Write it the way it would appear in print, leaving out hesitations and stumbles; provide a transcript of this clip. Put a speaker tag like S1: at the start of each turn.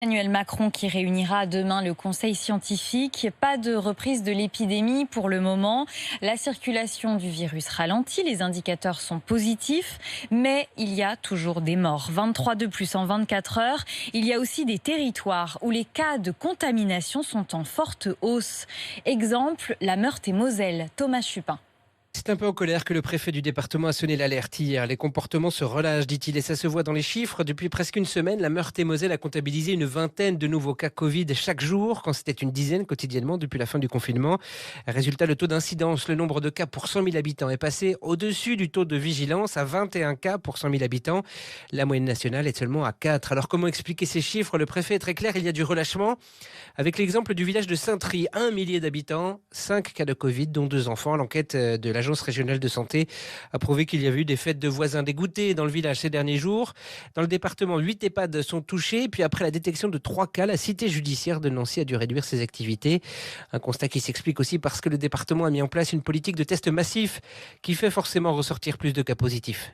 S1: Emmanuel Macron qui réunira demain le conseil scientifique. Pas de reprise de l'épidémie pour le moment. La circulation du virus ralentit, les indicateurs sont positifs, mais il y a toujours des morts. 23 de plus en 24 heures. Il y a aussi des territoires où les cas de contamination sont en forte hausse. Exemple, la Meurthe-et-Moselle. Thomas Chupin.
S2: C'est un peu en colère que le préfet du département a sonné l'alerte hier. Les comportements se relâchent, dit-il, et ça se voit dans les chiffres. Depuis presque une semaine, la Meurthe-et-Moselle a comptabilisé une vingtaine de nouveaux cas Covid chaque jour, quand c'était une dizaine quotidiennement depuis la fin du confinement. Résultat, le taux d'incidence, le nombre de cas pour 100 000 habitants est passé au-dessus du taux de vigilance à 21 cas pour 100 000 habitants. La moyenne nationale est seulement à 4. Alors comment expliquer ces chiffres? Le préfet est très clair, il y a du relâchement. Avec l'exemple du village de Saint-Try, 1 millier d'habitants, 5 cas de Covid, dont 2 enfants. L'enquête de l'Agence régionale de santé a prouvé qu'il y avait eu des fêtes de voisins dégoûtés dans le village ces derniers jours. Dans le département, 8 EHPAD sont touchés. Puis après la détection de 3 cas, la cité judiciaire de Nancy a dû réduire ses activités. Un constat qui s'explique aussi parce que le département a mis en place une politique de tests massifs qui fait forcément ressortir plus de cas positifs.